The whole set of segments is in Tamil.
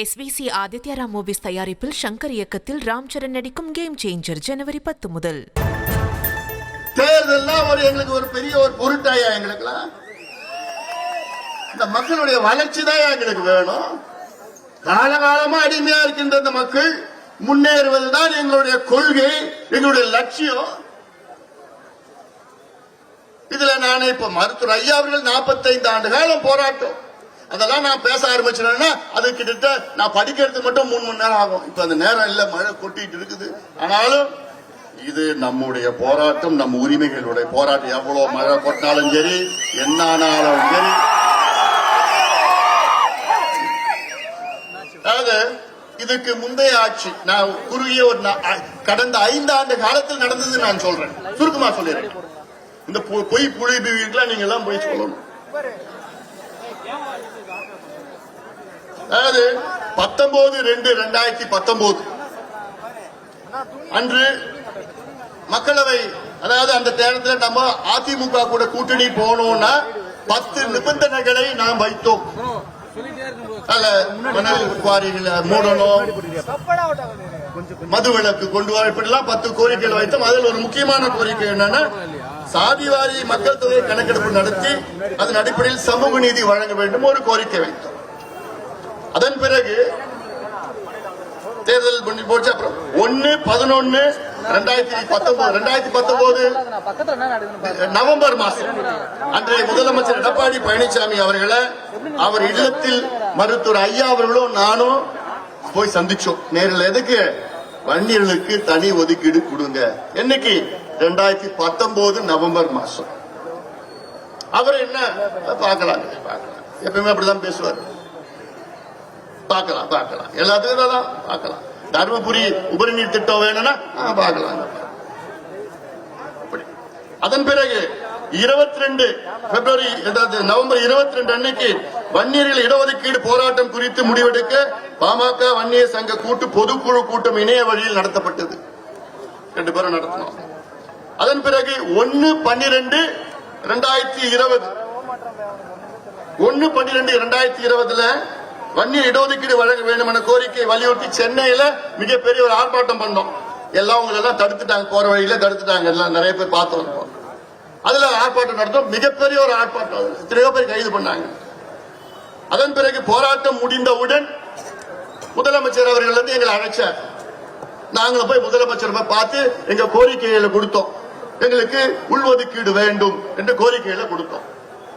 SVC ஆதித்யா ராம் மூவிஸ் தயாரிப்பில் சங்கர் இயக்கத்தில் ராம் சரண் நடிக்கும் கேம் சேஞ்சர் ஜனவரி 10 முதல். தேர்தல்லாம் எங்களுக்கு ஒரு பெரிய ஒரு பொருட்டாயா எங்களுக்குலாம் இந்த மக்களுடைய வளர்ச்சி தான் எங்களுக்கு வேணும். காலகாலமா அடிமையா இருக்கின்ற இந்த மக்கள் முன்னேறுவதுதான் எங்களுடைய கொள்கை, எங்களுடைய லட்சியம். இதுல நான் இப்ப மருத்துவர் ஐயா அவர்கள் 45 ஆண்டு காலம் போராட்டம், அதெல்லாம் நான் பேச ஆரம்பிச்சேன்னா அது கிட்டத்தட்ட நான் படிக்கிறதுக்கு மட்டும் 3 மணி நேரம் ஆகும். இப்ப அந்த நேரம் இல்ல, மழை கொட்டிட்டு இருக்குது. ஆனாலும் இது நம்முடைய போராட்டம், நம்ம உரிமைகளுடைய போராட்டம். எவ்வளவு மழை கொட்டினாலும் சரி, என்ன ஆனாலும் சரி. அதாவது இதுக்கு முந்தைய ஆட்சி நான் குறுகிய ஒரு கடந்த 5 ஆண்டு காலத்தில் நடந்தது நான் சொல்றேன், சுருக்கமா சொல்லிடுறேன். இந்த பொய் புலிபிலாம் நீங்க எல்லாம் போய் சொல்லணும். அதாவது 19/2/2019 அன்று மக்களவை, அதாவது அந்த நேரத்தில் நம்ம அதிமுக கூட கூட்டணி போனோம்னா 10 நிபந்தனைகளை நாம் வைத்தோம். மணல் குவாரிகளை மூடணும், மதுவிலக்கு கொண்டு வர, இப்படிலாம் 10 கோரிக்கைகள் வைத்தோம். அதில் ஒரு முக்கியமான கோரிக்கை என்னன்னா, சாதிவாரி மக்கள் தொகை கணக்கெடுப்பு நடத்தி அதன் அடிப்படையில் சமூக நீதி வழங்க வேண்டும் ஒரு கோரிக்கை வைத்தோம். அதன் பிறகு தேர்தல் பண்ணி போச்சு. அப்புறம் 1/11/2019 நவம்பர் மாதம் அன்றைய முதலமைச்சர் எடப்பாடி பழனிசாமி அவர்களை அவர் இல்லத்தில் மருத்துவர் ஐயா அவர்களும் நானும் போய் சந்திச்சோம் நேரில். எதுக்கு? வன்னியர்களுக்கு தனி ஒதுக்கீடு கொடுங்க. என்னைக்கு? 2019 நவம்பர் மாசம். அவர் என்ன பார்க்கலாம், எப்பயுமே அப்படிதான் பேசுவார். பார்க்கலாம் எல்லாத்துக்கும் தான் பார்க்கலாம். தருமபுரி உபரிநீர் திட்டம் வேணும்னா பார்க்கலாம். அதன் பிறகு 22 பிப்ரவரி நவம்பர் 22 அன்னைக்கு வன்னியர்கள் இடஒதுக்கீடு போராட்டம் குறித்து முடிவெடுக்க பாமக வன்னியர் சங்க பொதுக்குழு கூட்டம் இணைய வழியில் நடத்தப்பட்டது. 2 பேரும் நடத்தினோம். அதன் பிறகு 1/12/2020 வன்னியர் இடஒதுக்கீடு வழங்க வேண்டும் என கோரிக்கை வலியுறுத்தி சென்னையில மிகப்பெரிய ஒரு ஆர்ப்பாட்டம் பண்ணோம். எல்லாம் உங்களெல்லாம் தடுத்துட்டாங்க, போற வழியில தடுத்துட்டாங்க. எல்லாம் நிறைய பேர் பார்த்து வந்தோம். அதுல ஆர்ப்பாட்டம் நடத்தும், மிகப்பெரிய ஒரு ஆர்ப்பாட்டம். எத்தனையோ பேர் கைது பண்ணாங்க. அதன் பிறகு போராட்டம் முடிந்தவுடன் முதலமைச்சர் அவர்கள் வந்து எங்களை அழைச்சார். நாங்களும் போய் முதலமைச்சர் பார்த்து எங்க கோரிக்கைகளை கொடுத்தோம். எங்களுக்கு உள்ஒதுக்கீடு வேண்டும் என்ற கோரிக்கைகளை கொடுத்தோம்.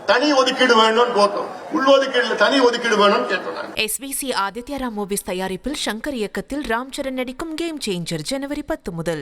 தனி ஒதுக்கீடு வேணும்னு போட்டோம். உள்ஒதுக்கீடு தனி ஒதுக்கீடு வேணும்னு கேட்டோம். SVC ஆதித்யா ராம் மூவிஸ் தயாரிப்பில் சங்கர் இயக்கத்தில் ராம் சரண் நடிக்கும் கேம் சேஞ்சர் ஜனவரி 10 முதல்.